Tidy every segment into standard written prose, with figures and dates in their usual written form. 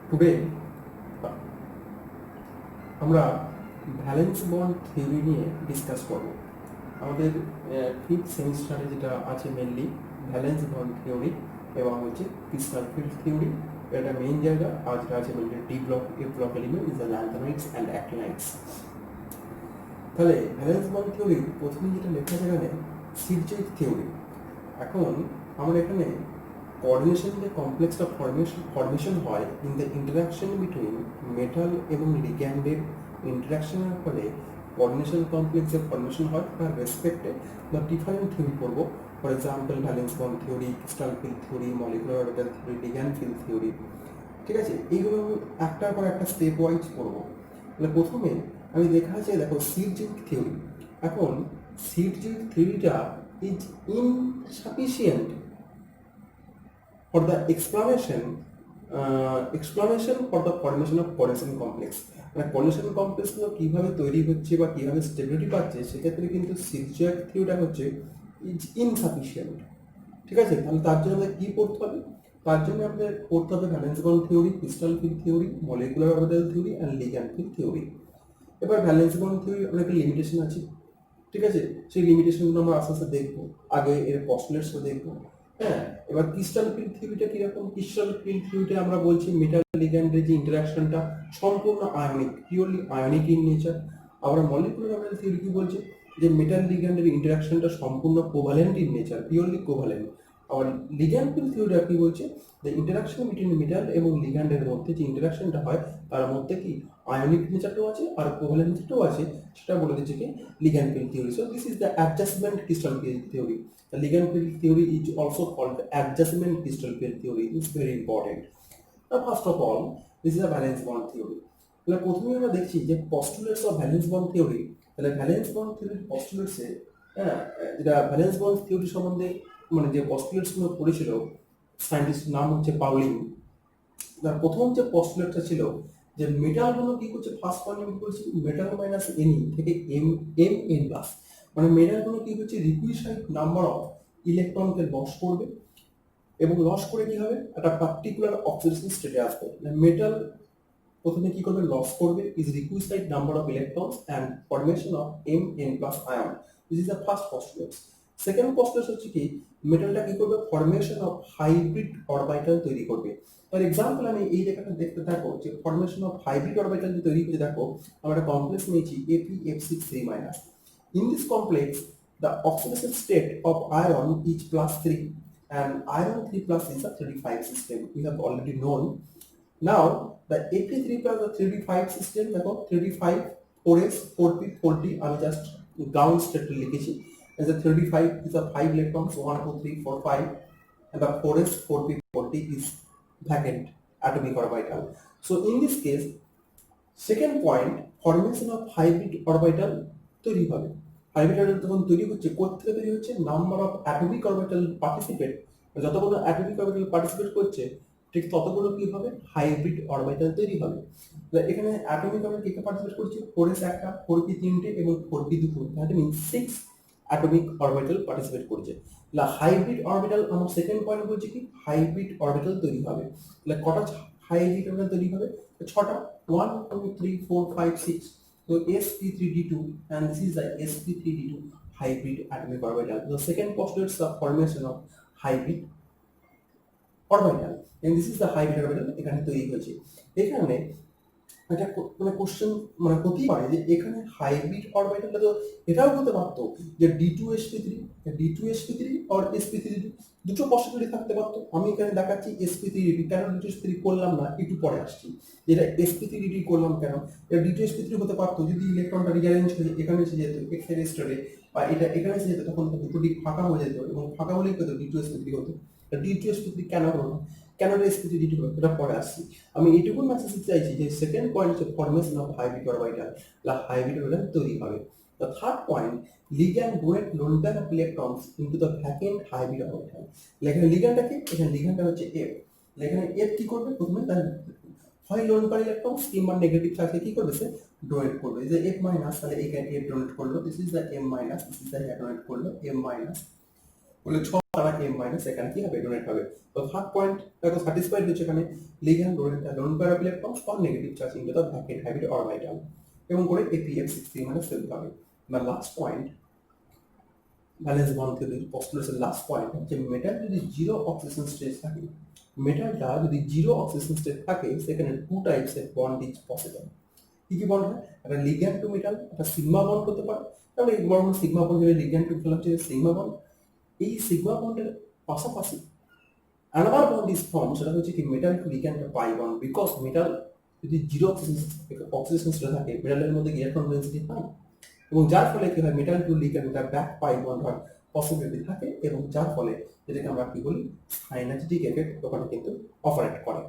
Today আমরা valence bond theory নিয়ে discuss করব। আমাদের ফিফথ সেমিস্টারে যেটা আছে মেনলি ভ্যালেন্স বন্ড থিওরি এবং হচ্ছে ক্রিস্টাল ফিল্ড থিওরি। এটা মেইন জায়গা। আর যেটা আছে mainly D block A block element is the lanthanides and actinides. তাহলে ভ্যালেন্স বন্ড থিওরি প্রথমে যেটা লেখা আছে এখানে সিরজেইক থিওরি। এখন আমরা এখানে কোঅর্ডিনেশন যে কমপ্লেক্সটা ফর্মেশন হয় in the interaction between metal এবং লিগ্যান্ডের ইন্টারাকশনের ফলে কোঅর্ডিনেশন কমপ্লেক্সের ফর্মেশন হয় তার রেসপেক্টে বা ডিফারেন্ট থিওরি পড়বো। For example valence bond theory, crystal field theory, molecular orbital theory, ligand field theory. ঠিক আছে, এইগুলো আমি একটার পর একটা স্টেপ ওয়াইজ পড়বো। তাহলে প্রথমে আমি দেখা আছে দেখো সিরজেইক থিওরি। এখন সিরজেইক থিওরিটা is insufficient for the explanation for the formation of coordination complex। মানে কোঅর্ডিনেশন কমপ্লেক্সগুলো কীভাবে তৈরি হচ্ছে বা কীভাবে স্টেবিলিটি পাচ্ছে সেক্ষেত্রে কিন্তু সিরজেইক থিওরিটা হচ্ছে ইজ ইনসাফিসিয়েন্ট। ঠিক আছে, তাহলে তার জন্য আমাদের কী পড়তে হবে? তার জন্য আমাদের পড়তে হবে valence bond theory, crystal field theory, molecular orbital theory and ligand field theory. এবার ভ্যালেন্স বন্ড থিওরির অনেক লিমিটেশন আছে। ঠিক আছে, সেই লিমিটেশনগুলো আমরা আস্তে আস্তে দেখবো। আগে এর পস্টুলেটসও দেখবো। হ্যাঁ, এবার ক্রিস্টাল ফিল্ড থিওরিটা কিরকম? ক্রিস্টাল ফিল্ড থিওরিটা আমরা বলছি মেটাল লিগ্যান্ডের যে ইন্টারাকশনটা সম্পূর্ণ ionic, purely ionic in nature. আমরা মলিকুলার অরবিটাল থিওরি কি বলছে? যে মেটাল লিগ্যান্ডের ইন্টারাকশনটা সম্পূর্ণ covalent in nature, purely covalent. আবার লিগ্যান্ড ফিল্ড থিওরিটা কি বলছে? যে ইন্টারাকশন বিটুইন মেটাল এবং লিগ্যান্ডের মধ্যে যে ইন্টারাকশনটা হয় তার মধ্যে কি আয়নিক নেচারটাও আছে আর কোভালেন্ট নেচারটাও আছে, সেটা বলে দিচ্ছে কি ligand field theory. So this is the adjustment crystal field theory. The ligand field theory is also called adjustment crystal field theory. It's very important. Now, first of all, this is a valence bond theory. তাহলে প্রথমে আমরা দেখছি যে postulates of valence bond theory। তাহলে valence bond theory postulates এ যেটা valence bond theory সম্বন্ধে মানে যে postulates গুলো পড়েছিল সায়েন্টিস্ট নাম হচ্ছে পাউলিং। তার প্রথম যে postulateটা ছিল যে মেটালগুলো কি করছে, ফার্স্ট পয়েন্ট কি করছে, মেটাল মাইনাস এনি থেকে এম এন প্লাস, মানে মেটালগুলো কি হচ্ছে রিকুইসাইড নাম্বার অফ ইলেকট্রনকে লস করবে এবং লস করে কি হবে একটা পার্টিকুলার অক্সিডেশন স্টেটে আসবে। মেটাল প্রথমে কি করবে, লস করবে is requisite number of electrons and formation of M N plus ion. This is the first postulate. Second postulate হচ্ছে কি মেটালটা কি করবে, ফরমেশন অফ হাইব্রিড অরবিটাল তৈরি করবে। ফর এক্সাম্পল আমি এই জায়গাটা দেখতে থাকো যে ফরমেশন অফ হাইব্রিড অরবিটাল যে তৈরি করে দেখো আমরা একটা কমপ্লেক্স নিয়েছি Ap(F6)3-। In this complex, the oxidation state of iron is +3 and iron 3+ is a 3d5 system. We have already known. Now, the Ap3 plus the 3d5 system, দেখো 3d5, 4s, 4p, 4d, আমি just ground state লিখেছি। As the 3d5 is a 5 electrons, 1, 2, 3, 4, 5, and the 4s, 4p, 4d is vacant atomic orbital. So in this case, second point, formation of hybrid orbital তৈরি হবে। Hybrid orbital তখন তৈরি হচ্ছে, কোথা তৈরি হচ্ছে, number of atomic orbital participate, যতগুলো atomic orbital participate করছে ঠিক ততগুলো কি হবে, হাইব্রিড অরবিটাল তৈরি হবে। এখানে অ্যাটমিক অরবিটাল কে পার্টিসিপেট করছে, 4s একটা, 4p 3টে এবং 4p 2টো, that means 6 atomic orbital participate করছে। হাইব্রিড অরবিটাল আমার সেকেন্ড পয়েন্ট বলছে কি হাইব্রিড অরবিটাল তৈরি হবে। তাহলে কটা হাইব্রিড অরবিটাল তৈরি হবে, 6টা, 1 2 3 4 5 6। So sp3d2 and this is the sp3d2 hybrid atomic orbital. The second postulates the formation of hybrid orbital and this is the hybrid orbital এখানে তৈরি হয়েছে। এখানে এটা মানে কোশ্চেন মানে হতেই পারে যে এখানে হাইব্রিড অরবিটালটা তো এটাও হতে পারতো যে d2sp3 d2sp3 আর sp3d2 দুটো পসিবিলিটি থাকতে পারতো। আমি এখানে দেখাচ্ছি sp3d2, কেন d2sp3 করলাম না একটু পরে আসছি, যেটা sp3d2 করলাম কেন, এটা d2sp3 হতে পারতো যদি ইলেকট্রনটা রিঅ্যারেঞ্জ হয়ে এখানে এসে যেত এক্সের স্টেটে, বা এটা এখানে এসে যেত তখন দুটো দিক ফাঁকা হয়ে যেত এবং ফাঁকা হলেই হতো d2sp3 হতো। d2sp3 কেন হলো না, কেন sp3d2 হলো, এটা পরে আসছি। আমি এইটুকু মেসেজ দিতে চাইছি যে সেকেন্ড পয়েন্ট হচ্ছে formation of hybrid orbital, hybrid orbital তৈরি হবে। The third point, ligand donate lone pair of electrons into the vacant hybrid orbital. এখানে লিগ্যান্ডটা কি, এখানে লিগ্যান্ডটা হচ্ছে F। এখানে F কি করবে, প্রথমে তার হয় লোন পেয়ার ইলেকট্রন কিংবা নেগেটিভ চার্জে কি করবে, সে ডোনেট করবে। এই যে F মাইনাস, তাহলে এখানে F ডোনেট করলো, this is the M minus, this is the donate করলো M মাইনাস। বলে 6 দ্বারা m মাইনাস এখানে কি হবে ডোনেট হবে। তো থার্ড পয়েন্ট দেখো স্যাটিসফাইড হচ্ছে এখানে ligand donate loan parable electrons for negative charge into the vacant hybrid orbital এবং করে APF63 মাইনাস তৈরি হবে। বা লাস্ট পয়েন্ট ভ্যালেন্স বন্ড থিওরির পস্টুলেটসের লাস্ট পয়েন্ট যে মেটাল যদি জিরো অক্সিজেন স্টেজ থাকে, মেটালটা যদি জিরো অক্সিজেন স্টেজ থাকে সেখানে টু টাইপসের বন্ড ইজ পসিবল। কি কি বন্ড হয়? একটা লিগ্যান্ড টু মেটাল, একটা সিগমা বন্ড হতে পারে। তাহলে এই বন্ড সিগমা বন্ড হলে লিগ্যান্ড টু মেটাল হচ্ছে সিগমা বন্ড। এই সিগমা বন্ডের পাশাপাশি another bond is formed, সেটা হচ্ছে কি metal to ligand pi bond, because metal যদি জিরো অক্সিজেন স্টেজ থাকে মেটালের মধ্যে ইলেকট্রন ডেনসিটি পাই, এবং যার ফলে কি হয় মেটাল টু লিগ্যান্ড একটা ব্যাক পাই বন্ড হওয়ার পসিবিলিটি থাকে, এবং যার ফলে যেটাকে আমরা কি বলি সাইনার্জিটিক এফেক্ট ওখানে কিন্তু অপারেট করে।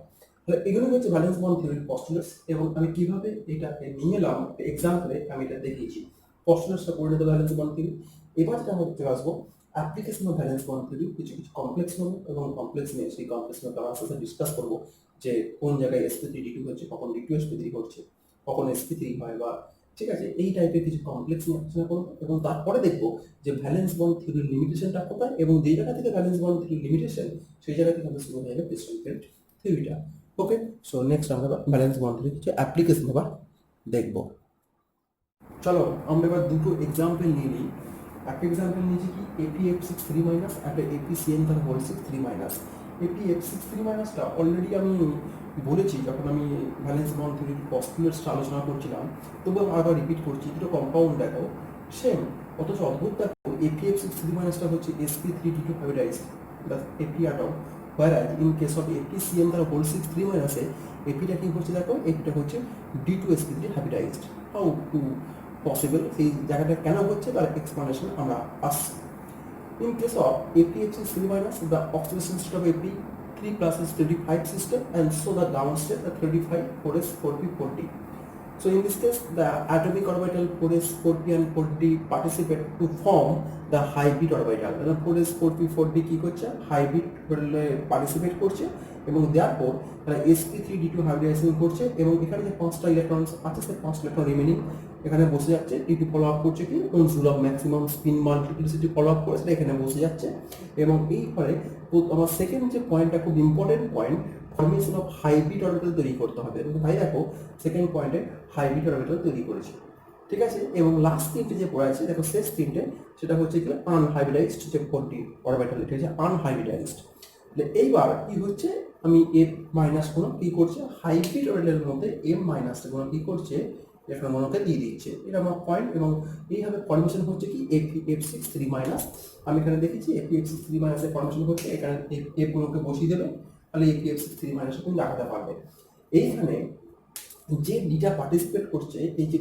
তাহলে এগুলো হচ্ছে ভ্যালেন্স বন্ড থিওরির পস্টুলেটস, এবং আমি কিভাবে এটাকে নিয়ে এলাম এক্সাম্পলে আমি এটা দেখিয়েছি। পস্টুলেটসটা পরিণত ভ্যালেন্স বন্ড থিওরি। এবার যেটা আমরা দেখতে আসবো application of valence bond theory, কিছু কিছু কমপ্লেক্স নেব এবং কমপ্লেক্স নিয়ে সেই কমপ্লেক্স নিয়ে আমরা আস্তে ডিসকাস করবো যে কোন জায়গায় sp3d2 হচ্ছে, কখন d2sp3 হচ্ছে, কখন sp3 হয়, বা ঠিক আছে এই টাইপের কিছু কমপ্লেক্স নিয়ে আলোচনা করবো। এবং তারপরে দেখবো যে ভ্যালেন্স বন্ড থিওরির লিমিটেশনটা কোথায়, এবং যে জায়গা থেকে ভ্যালেন্স বন্ড থিওরির লিমিটেশন সেই জায়গা থেকে আমরা শুরু হয়ে যাবে ক্রিস্টাল ফিল্ড থিওরিটা। ওকে, সো নেক্সট আমরা ভ্যালেন্স বন্ড থিওরির কিছু অ্যাপ্লিকেশন এবার দেখবো। চলো আমরা এবার দুটো এক্সাম্পল নিয়ে নিই। একটা এক্সাম্পল নিয়েছি কি APF63 মাইনাস, একটা APCN তার হোল 63 মাইনাস। APF63 মাইনাসটা অলরেডি আমি বলেছি যখন আমি ভ্যালেন্স বন্ড থিওরির পস্টুলেটসটা আলোচনা করছিলাম, তবু আবার রিপিট করছি। দুটো কম্পাউন্ড দেখো সেম, অথচ অদ্ভুত দেখো APF63 মাইনাসটা হচ্ছে sp3d2 hybridised plus AP atom, whereas in case of APCN তার হোল 63 মাইনাসে এপিটা কি হচ্ছে দেখো, এপিটা হচ্ছে d2sp3 hybridised. How to possible, এই জায়গাটা কেন হচ্ছে তার এক্সপ্লেনেশন আমরা আসছি। In case of APHC3 minus, the oxidation state of AP3 plus is 35 system, and so the downstate the 35 4s 4p 4d. So in this case the atomic orbital 4s 4p and 4d participate to form the hybrid orbital. 4s 4p 4d কি করছে hybrid participate করছে, এবং therefore তারা sp3d2 hybridization করছে, এবং এখানে যে 5টা ইলেকট্রন আছে সেই 5টা ইলেকট্রন রিমেনিং এখানে বসে যাচ্ছে। d2 ফলো আপ করছে কি rule of maximum spin multiplicity follow up করে সেটা এখানে বসে যাচ্ছে। এবং এই ফলে আমার সেকেন্ড যে পয়েন্টটা খুব important point, formation of hybrid orbital তৈরি করতে হবে, এবং তাই দেখো সেকেন্ড পয়েন্টে হাইব্রিড অরবিটাল তৈরি করেছে। ঠিক আছে, এবং লাস্ট তিনটে যে পড়ে আছে দেখো শেষ তিনটে, সেটা হচ্ছে কি আনহাইব্রিডাইজড যে 4d অরবিটাল, এটা হচ্ছে আনহাইব্রিডাইজড। এইবার কি হচ্ছে আমি এফ মাইনাস কোনো কি করছে হাইব্রিড অরবিটালের মধ্যে এম মাইনাসটা কোনো কি করছে ইলেকট্রন মনোকে দিয়ে দিচ্ছে, এটা আমার পয়েন্ট। এবং এইভাবে ফর্মেশন হচ্ছে কি APF63 মাইনাস। আমি এখানে দেখেছি APF63 মাইনাসের ফর্মেশন হচ্ছে, এখানে এফ গুলোকে বসিয়ে দেবে, তাহলে APF63 মাইনাস তুমি দেখাতে পারবে। এইখানে যে ডিটা পার্টিসিপেট করছে, এই যে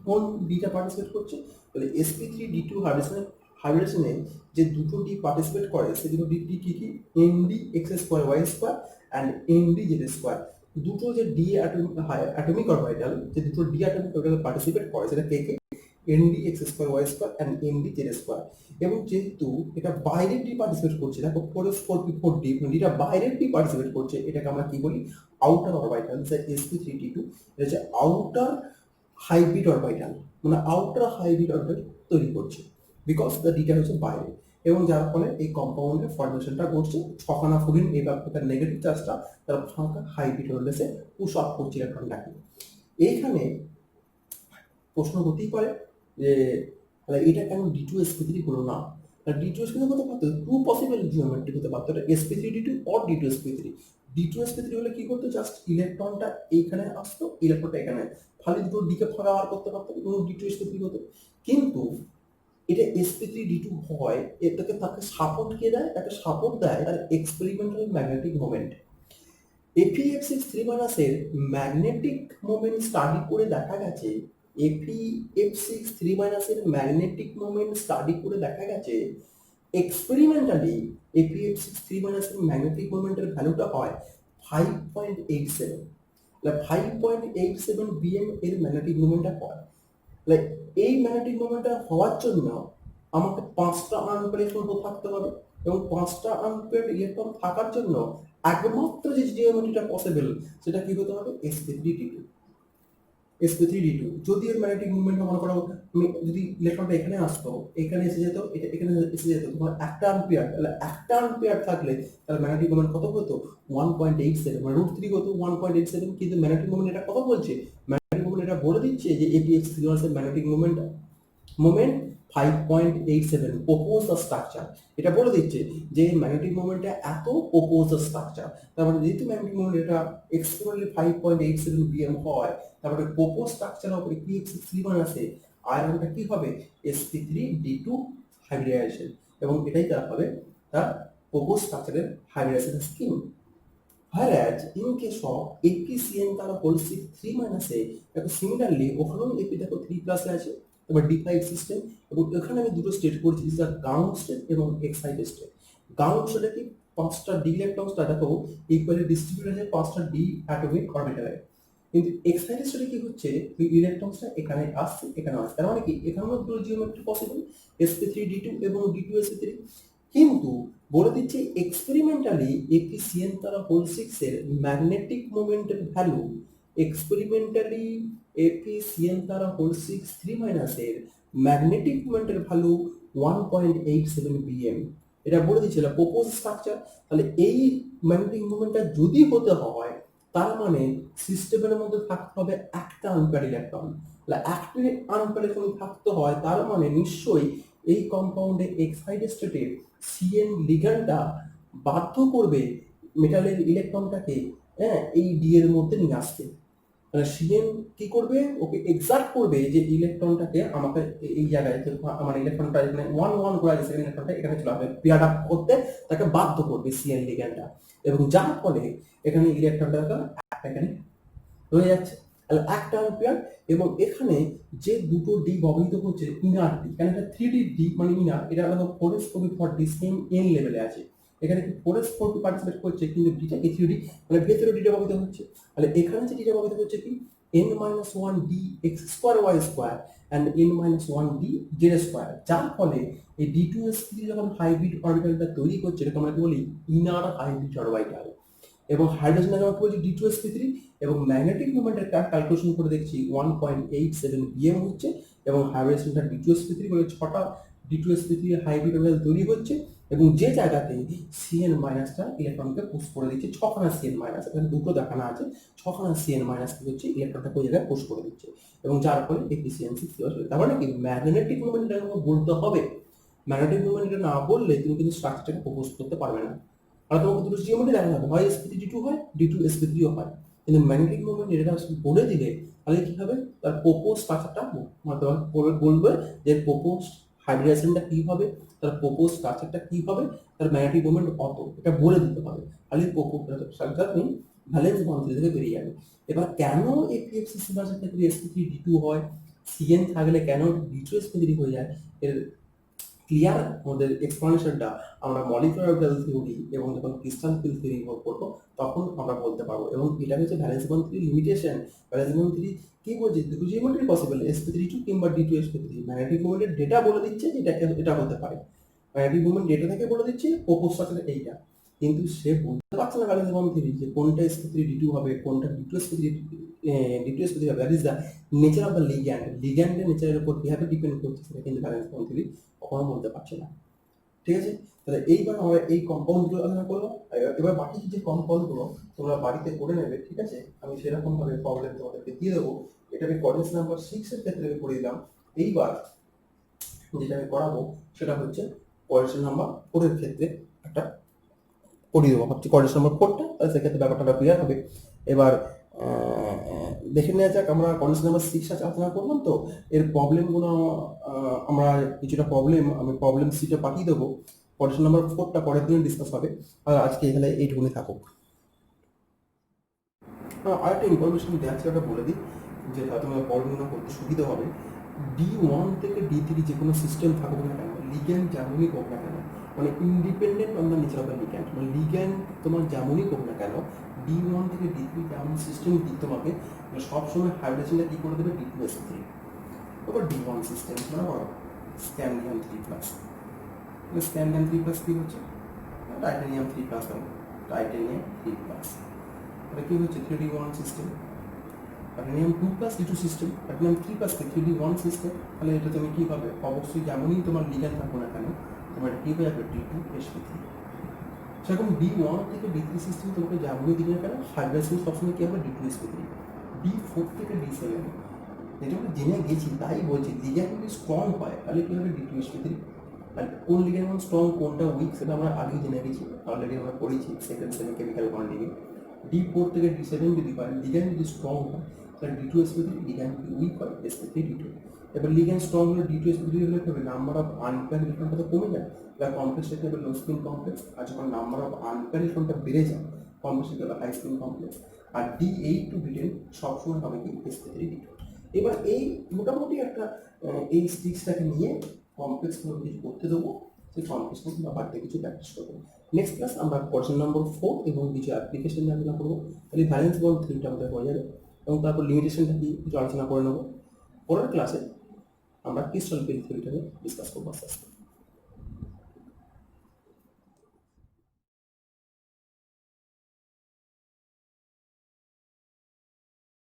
কোন ডিটা পার্টিসিপেট করছে, তাহলে sp3d2 হাইব্রিডেশনে যে দুটো ডি পার্টিসিপেট করে সেই দুটো ডি কি কি NDx² y² অ্যান্ড NDz²। দুটো যে ডি অ্যাটমিক অরবিটাল, যে দুটো ডি অ্যাটমিক অরবিটাল পার্টিসিপেট করে সেটা কে কে NDx² y² অ্যান্ড NDz²। এবং যেহেতু এটা বাইরের ডি পার্টিসিপেট করছে, দেখো 4s 4p 4d ডিটা বাইরের ডি পার্টিসিপেট করছে, এটাকে আমরা কি বলি আউটার অরবিটাল। sp3d2 এটা হচ্ছে আউটার হাইব্রিড অরবিটাল, মানে আউটার হাইব্রিড অরবিটাল তৈরি করছে বিকজ দ্য ডিটা হচ্ছে বাইরে, এবং যার ফলে এই কম্পাউন্ডের ফর্মেশনটা ঘটছে। ছখানা ফোরিন এই ব্যাপারটার নেগেটিভ চার্জটা তারা ফাঁকা হাইব্রিড অরবিটালে পুশ আপ করছে ইলেকট্রনটাকে। এইখানে প্রশ্ন হতেই পারে যে তাহলে এটা কেন d2sp3 হলো না? d2sp3 হতে পারতো, টু পসিবল জিওমেট্রি হতে পারতো, এটা sp3d2 অর d2sp3। d2sp3 হলে কি করতো, জাস্ট ইলেকট্রনটা এইখানে আসতো, ইলেকট্রনটা এখানে খালি দুটো ডিকে ফাঁকা বার করতে পারতো, কোনো d2sp3 হতো। কিন্তু এটা sp3d2 হয়, এটাকে তাকে সাপোর্ট কে দেয়, তাকে সাপোর্ট দেয় তার এক্সপেরিমেন্টাল ম্যাগনেটিক মোমেন্ট। APF63 মাইনাসের ম্যাগনেটিক মোমেন্ট স্টাডি করে দেখা গেছে, APF63 মাইনাসের ম্যাগনেটিক মোমেন্ট স্টাডি করে দেখা গেছে এক্সপেরিমেন্টালি APF63 মাইনাসের ম্যাগনেটিক মোমেন্টের ভ্যালুটা হয় 5.87। 5.87 bm এর ম্যাগনেটিক মোমেন্টটা হয়। এই ম্যাগনেটিক মোমেন্টটা হওয়ার জন্য আমাকে 5টা আনপেয়ার্ড ইলেকট্রন থাকতে হবে, এবং 5টা আনপেয়ার্ড ইলেকট্রন থাকার জন্য একমাত্র যে জিওমেট্রিটা পসিবল সেটা কি হতে হবে sp3d2। sp3d2 যদি এর ম্যাগনেটিক মুভমেন্ট মনে করো আমি যদি ইলেকট্রনটা এখানে আসতো, এখানে এসে যেত, এটা এখানে এসে যেত, তোমার একটা অ্যাম্পিয়ার, তাহলে একটা অ্যাম্পিয়ার থাকলে তাহলে ম্যাগনেটিক মুভমেন্ট কত হতো 1.87, মানে √3 হতো 1.87। কিন্তু ম্যাগনেটিক মুভমেন্ট এটা কত বলছে, ম্যাগনেটিক মুভমেন্ট এটা বলে দিচ্ছে যে APX সিগন্যালসের magnetic movement 5.87 oppose the structure. এটা বলে দিচ্ছে যে ম্যাগনেটিক মুভমেন্টটা এত ওপোজ দ্য স্ট্রাকচার। তার মানে যেহেতু ম্যাগনেটিক মুভমেন্ট এটা এক্সট্রিমলি 5.87 বিএম হয়, তারপরে ওপোজ স্ট্রাকচার অফ APX3 আছে, আয়রনটা কি হবে sp3d2 হাইব্রিডাইজেশন, এবং এটাই তার হবে তার ওপোজ স্ট্রাকচারের hybridization scheme. Whereas in case of APCN তারা হোলসিক 3 - দেখো সিমিলারলি ওখানেও AP দেখো 3+ আছে, এবার D5 সিস্টেম, এবং এখানে আমি দুটো স্টেট করছি, যেটা গ্রাউন্ড স্টেট এবং এক্সাইটেড স্টেট। গ্রাউন্ড স্টেটে কি 5টা ডি ইলেকট্রনসটা দেখো ইকুয়ালি ডিস্ট্রিবিউট আছে 5টা ডি অ্যাটমিক অরবিটালে। কিন্তু এক্সাইটেড স্টেটে কি হচ্ছে, ওই ইলেকট্রনসটা এখানে আসছে, এখানে আসছে, তার মানে কি এখানেও দুটো জিওমেট্রি পসিবল, sp3d2 এবং d2sp3। কিন্তু বলে দিচ্ছে এক্সপেরিমেন্টালি APCN তারা হোল 6 এর ম্যাগনেটিক মোমেন্টের ভ্যালু, এক্সপেরিমেন্টালি APCN তারা হোল 6 3 এর ম্যাগনেটিক মোমেন্টের ভ্যালু 1.87 বিএম। এটা বলে দিচ্ছে এটা প্রপোজ স্ট্রাকচার। তাহলে এই ম্যাগনেটিক মোমেন্টটা যদি হতে হয়, তার মানে সিস্টেমের মধ্যে থাকতে হবে একটা আনপ্যাড ইলেকট্রন। তাহলে একটা আনপ্যাড ইলেকট্রন থাকতে হয়, তার মানে নিশ্চয়ই এই কম্পাউন্ডে এক্সাইটেড স্টেটে সিএন লিগ্যান্ডটা বাধ্য করবে মেটালের ইলেকট্রনটাকে এই ডি এর মধ্যে নিয়ে আসতে। মানে সিএন কি করবে, ওকে এক্সাক্ট করবে যে ইলেকট্রনটাকে আমাকে এই জায়গায় যে আমার ইলেকট্রনটা এখানে 1 করে আছে, ইলেকট্রনটা এখানে চলে আসবে, পেয়ার আপ করতে তাকে বাধ্য করবে সিএন লিগ্যান্ডটা, এবং যার ফলে এখানে ইলেকট্রনটা এখানে রয়ে যাচ্ছে। তাহলে একটা পেয়ার, এবং এখানে যে দুটো ডি ব্যবহৃত হচ্ছে ইনার ডি, কারণ এটা 3D ডি মানে ইনার, এটা আলাদা 4s4 সেম এন লেভেলে আছে। এখানে 4s4 পার্টিসিপেট করছে, কিন্তু ডিটা কি 3D মানে ভেতরে ডিটা ব্যবহৃত হচ্ছে। তাহলে এখানে যে ডিটা ব্যবহৃত হচ্ছে কি n-1 d x² y² and n-1 d z², যার ফলে এই d2sp3 যখন হাইব্রিড অরবিটালটা তৈরি করছে, এটা আমরা কি বলি ইনার হাইব্রিড অরবিটাল। এবং হাইড্রোজেন আমরা বলছি d2sp3, এবং ম্যাগনেটিক মোমেন্টের ক্যালকুলেশন করে দেখছি 1.87 বিএম হচ্ছে, এবং হাইড্রোজেনটা d2sp3 করে 6টা d2sp3 হাইব্রিড অরবিটাল তৈরি হচ্ছে, এবং যে জায়গাতে সিএন মাইনাসটা ইলেকট্রনকে পুশ করে দিচ্ছে, 6খানা সিএন মাইনাস, এখানে দুটো দেখানো আছে, 6খানা সিএন মাইনাস কি হচ্ছে ইলেকট্রনটা ওই জায়গায় পুশ করে দিচ্ছে, এবং যার ফলে এফিসিয়েন্সি কি হবে। তার মানে কি ম্যাগনেটিক মোমেন্টটা বলতে হবে, ম্যাগনেটিক মোমেন্ট এটা না বললে তুমি কিন্তু স্ট্রাকচারটাকে প্রপোজ করতে পারবে না। আর তোমাকে দুটো জিওমেট্রি দেখানো হবে, হয় sp3d2 হয়, d2sp3ও হয়, কিন্তু ম্যাগনেটিক মোমেন্ট এটা বলে দিলে তাহলে কি হবে, তার প্রপোজ স্ট্রাকচারটা বলবে যে প্রপোজ হাইড্রাইজেশনটা কি হবে, তার প্রপোজ স্ট্রাকচারটা কি হবে, তার ম্যাগনেটিক মোমেন্ট কত, এটা বলে দিতে হবে। তাহলে প্রপোজ স্ট্রাকচার তুমি ভ্যালেন্স বন্ড থেকে বেরিয়ে যাবে। এবার কেন এপিএফসি সিগন্যালের ক্ষেত্রে sp3d2 হয়, সিএন থাকলে কেন d2sp3 হয়ে যায়, এর ক্লিয়ার আমাদের এক্সপ্লানেশনটা আমরা মলিকুলার অরবিটাল থিওরি এবং যখন ক্রিস্টাল ফিল্ড থিওরি করবো তখন আমরা বলতে পারবো। এবং এটা হচ্ছে valence bond theory limitation. Valence bond theory কি বলছে, দুটো জিওমেট্রি পসিবল, sp3d2 কিংবা d2sp3। ম্যাগনেটিক মোমেন্টের ডেটা বলে দিচ্ছে যে এটা হতে পারে, ম্যাগনেটিক মোমেন্ট ডেটা থেকে বলে দিচ্ছে প্রপোজটা এইটা, কিন্তু সে বলতে পারছে না ভ্যালেন্স বন্ড থিওরি যে কোনটা sp3d2 হবে, কোনটা d2sp3 হবে। That is the nature of the ligand, লিগ্যান্ডের নেচারের উপর কিভাবে ডিপেন্ড করছে সেটা কিন্তু ভ্যালেন্স বন্ড থিওরি কখনো বলতে পারছে না। ঠিক আছে, তাহলে এইবার আমরা এই কম্পাউন্ডগুলো আলোচনা করবো। এবার বাকি যে কম্পাউন্ডগুলো তোমরা বাড়িতে করে নেবে, ঠিক আছে, আমি সেরকম ভাবে প্রবলেম তোমাদেরকে দিয়ে দেবো। এটা আমি কোঅর্ডিনেশন নাম্বার 6 এর ক্ষেত্রে আমি করে দিলাম। এইবার যেটা আমি করাবো সেটা হচ্ছে কোঅর্ডিনেশন নাম্বার 4 এর ক্ষেত্রে একটা করিয়ে দেবো, ভাবছি কোঅর্ডিনেশন নাম্বার 4টা, তাহলে সেক্ষেত্রে ব্যাপারটা ক্লিয়ার হবে। এবার দেখে নেওয়া যাক, আমরা কোঅর্ডিনেশন নাম্বার 6 আলোচনা করলাম, তো এর প্রবলেমগুলো আমরা কিছুটা প্রবলেম আমি প্রবলেম সিটে পাঠিয়ে দেবো। কোঅর্ডিনেশন নাম্বার 4টা পরের দিন ডিসকাস হবে, আর আজকে এখানে এইটুকুনি থাকুক। আরেকটা ইনফরমেশন দেওয়া ছিল, ওটা বলে দিই, যেটা তোমার প্রবলেমগুলো করতে সুবিধা হবে। D1 থেকে D3 যে কোনো সিস্টেম থাকুক না কেন, লিগ্যান্ড যেমনই হোক না কেন, মানে independent on the nature of the ligand, মানে লিগ্যান্ড তোমার যেমনই হোক না কেন, D1 থেকে D3 যেমন সিস্টেম দিক তোমাকে সবসময় হাইড্রোজেনটা কী করে দেবে D2sp3। এবার D1 সিস্টেম মনে করো স্ক্যান্ডিয়াম 3+, স্ক্যান্ডিয়াম 3+ কী হচ্ছে, টাইটানিয়াম 3+, টাইটানিয়াম 3+, এটা কী হচ্ছে 3D1 system. Platinum 2+D2 system, platinum 3+3D1 system. তাহলে এটা তুমি কী পাবে? অবশ্যই যেমনই তোমার লিগ্যান্ড থাকো না কেন, তোমার কী হয়ে যাবে? D2sp3। সেরকম D1 থেকে D3 সিস্টেম তোমাকে যেমনই দিকে না কেন, হাইড্রাসিন সবসময় কী হবে? D2sp3। D4 থেকে D7, যেটা আমরা জেনে গেছি তাই বলছি, লিগ্যান্ড যদি স্ট্রং হয় তাহলে কী হবে? D2sp3। আর কোন লিগ্যান্ড স্ট্রং কোনটা উইক সেটা আমরা আগেই জেনে গেছি, অলরেডি আমরা পড়েছি সেকেন্ড সেমি কেমিক্যাল বন্ডিংয়ে। D4 থেকে D7 যদি হয়, লিগ্যান্ড যদি স্ট্রং হয় তাহলে D2sp3, লিগ্যান্ড যদি উইক হয় sp3 D2। এবার লিগ্যান্ড স্ট্রং হলে D2sp3 হলে কী হবে? নাম্বার অফ আনপেয়ার ইলেকট্রনটা তো কমে যায়, এবার কমপ্লেক্সটা কী হবে? লো স্পিন কমপ্লেক্স। আর যখন নাম্বার অফ আনপেয়ার ইলেকট্রনটা বেড়ে যায়, কমপ্লেক্সটা কী হবে? High spin complex. আর D8 to D10 সবসময় হবে কি? sp3 D2। এবার এই মোটামুটি একটা এই স্টিক্সটাকে নিয়ে কমপ্লেক্সগুলো কিছু করতে দেবো, সেই কমপ্লেক্সগুলো আমরা বাড়িতে কিছু প্র্যাকটিস করবো। নেক্সট ক্লাস আমরা কোয়েশ্চেন নম্বর 4 এবং কিছু অ্যাপ্লিকেশন নিয়ে আলোচনা করবো। তাহলে ভ্যালেন্স বন্ড থিওরিটা আমাদের হয়ে যাবে এবং তারপর লিমিটেশনটা কি কিছু আলোচনা করে নেবো। পরের ক্লাসে আমরা ক্রিস্টাল ফিল্ড থিওরিটাকে ডিসকাস করবো আস্তে আস্তে।